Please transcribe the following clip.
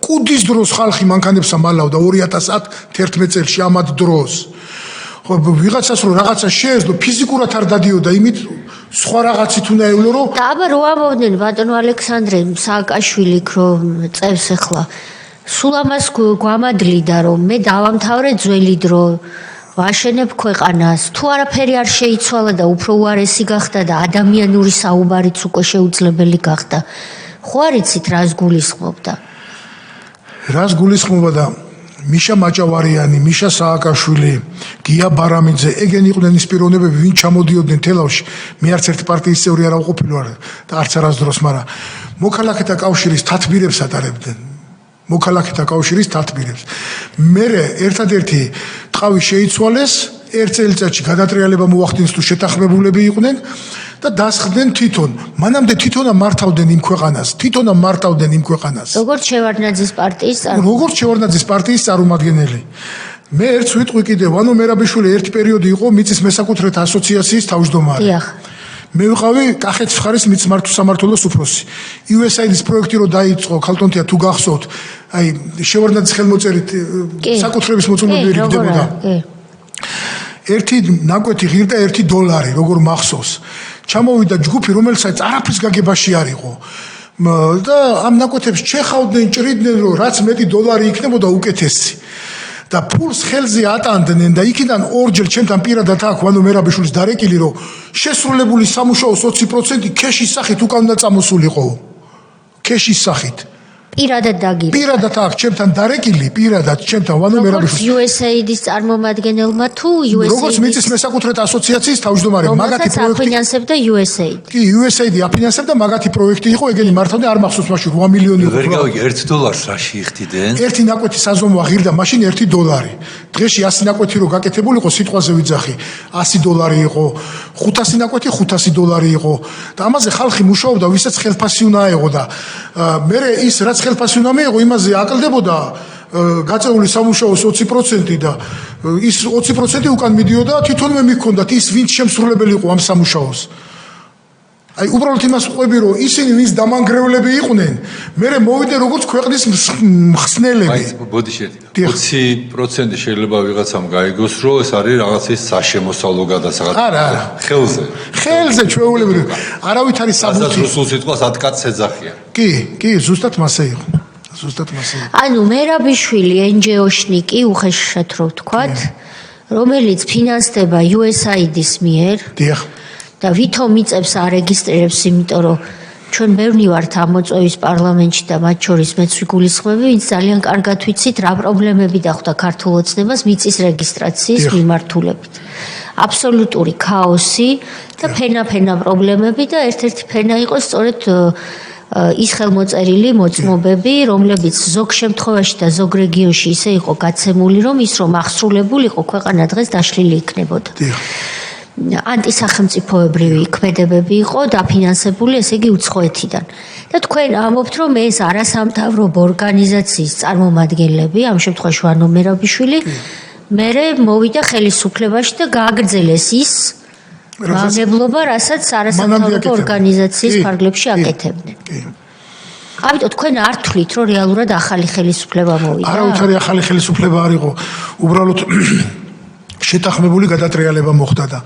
კუდის დროს ხალხი მანქანებს ამალავდა 2011 წელს ამად დროს. ხო ვიღაცას რომ რაღაცა შეეძლო ფიზიკურად არ დადიოდა იმით სხვა რაღაცით უნდა ევლო რომ და აბა რო ამბობდნენ ბატონო ალექსანდრე სააკაშვილი რომ წევს ახლა სულ ამას გვამადლიდა რომ მე დავამთავრე ძველი დრო ვაშენებ ქვეყანას თუ არაფერი არ შეიცვალა და უფრო უარესი გახდა და ადამიანური საუბარიც უკვე შეუძლებელი გახდა ხო არ იცით რას გულისხმობდა რას გულისხმობა და მიშა მაჭავარიანი, მიშა სააკაშვილი, გია ბარამიძე, ეგენი იყვნენ ის პიროვნებები, ვინ ჩამოდიოდნენ თელავში. მე არც ერთი პარტიის წევრი არ ვყოფილი ვარ და არც არასდროს, მაგრამ მოქალაქეთა კავშირის თათბირებს ატარებდნენ. მოქალაქეთა კავშირის თათბირებს. მე ერთადერთი ტყავი შეიცვალეს, ერთ წელიწადში გადატრიალება მოახდინეს თუ შეთანხმებულები იყვნენ და დასხდნენ თვითონ. მანამდე თვითონა მართავდნენ იმ ქვეყანას. როგორც შევარდნაძის პარტიის წარმომადგენელი. მე ერთს ვიტყვი კიდევ, ვანო მერაბიშვილი ერთი პერიოდი იყო მიწის მესაკუთრეთა ასოციაციის თავმჯდომარე. დიახ. მე ვიყავი კახეთის მხარის მიწის სამმართველოს უფროსი. USAID-ის პროექტი რო დაიწყო, ქალტონთია თუ გახსოვთ, აი შევარდნაძის ხელმოწერით საკუთრების მოწმობები ეკიდებოდა. ერთი ნაკვეთი ღირდა $1, როგორ მახსოვს. ჩამოვიდა ჯგუფი, რომელსაც არაფრის გაგებაში არ იყო. და ამ ნაკვეთებს ჩეხავდნენ, ჭრიდნენ, რომ რაც მეტი $1 იქნებოდა უკეთესი. და ფულს ხელზე ატანდნენ და იქიდან ორჯერ ჩემთან პირადად აქ ვანო მერაბიშვილის დარეკილი, რომ შესრულებული სამუშაოს 20% ქეშის სახით უკან უნდა წამოსულიყო. ქეშის სახით. პირადად დაგირეკა. პირადად აქ ჩემთან დარეკილი, პირადად ჩემთან ვანო მერაბიშვილი. USAID-ის წარმომადგენელმა თუ USAID-ის როგორც მიწის მესაკუთრეთა ასოციაციის თავმჯდომარე, მაგათი პროექტი აფინანსებდა USAID. კი, USAID აფინანსებდა, მაგათი პროექტი იყო, ეგენი მართავდნენ, არ მახსოვს მაშინ 8 მილიონი იყო. ვერ გავიგე, $1 რაში იხდიდნენ? ერთი ნაკვეთი საზომვა ღირდა, მაშინ $1. დღეში 100 ნაკვეთი რო გაკეთებულიყო, სიტყვაზე ვიძახი, $100 იყო, 500 ნაკვეთი $500 იყო. და ამაზე ხალხი მუშაობდა, ვისაც ხელფასი უნდა აეღო და მე ის რაც ხელფასი უნდა მიეღო, იმაზე აკლდებოდა გაწეული სამუშაოს 20% და ის 20% უკან მიდიოდა თვითონვე მიქონდათ ის ვინც შემსრულებელი იყო ამ სამუშაოს. აი უბრალოდ იმას ვყვები რომ ისინი ვინც დამანგრევლები იყვნენ, მე მოვიდნენ როგორც ქვეყნის მხსნელები. აი ბოდი შედი. 20% შეიძლება ვიღაცამ გაიგოს, რომ ეს არის რაღაცის საშემოსავლო გადასახადი. არა. ხელზე ჩვეულებრივ. არავით არის საბუთი. ასაც რუსულ სიტყვას ათკაც ეძახიან. კი, ზუსტად მასე იყო. ანუ მერაბიშვილი NGO-შნიკი უხეშად რო ვთქვათ, რომელიც ფინანსდება USAID-ის მიერ. დიახ. და ვითომ მიწებს არეგისტრირებს, იმიტომ რომ ჩვენ ბევრი ვართ ამოწევის პარლამენტში და მათ შორის მეც ვიგულისხმები, ვინც ძალიან კარგად ვიცით რა პრობლემები დახვდა ქართულ ოცნებას მიწის რეგისტრაციის მიმართულებით. აბსოლუტური ქაოსი და ფენა პრობლემები და ერთ-ერთი ფენა იყო სწორედ ის ხელმოწერილი მოწმობები, რომლებიც ზოგ შემთხვევაში და ზოგ რეგიონში ისე იყო გაცემული, რომ ის რომ აღსრულებულიყო, ქვეყანა დღეს დაშლილი იქნებოდა. ანტისახელმწიფოებრივი ქმედებები იყო დაფინანსებული, ესე იგი უცხოეთიდან. და თქვენ ამბობთ, რომ ეს არასამთავრობო ორგანიზაციის წარმომადგენლები, ამ შემთხვევაში ვანო მერაბიშვილი, მერე მოვიდა ხელისუფლებაში და გააგრძელეს ის მანებლობა, რასაც არასამთავრობო ორგანიზაციის ფარგლებში აკეთებდნენ. ამიტომ თქვენ არ თვლით, რომ რეალურად ახალი ხელისუფლება მოვიდა? არავითარი ახალი ხელისუფლება არ იყო, უბრალოდ შეთანხმებული გადატრიალება მოხდა და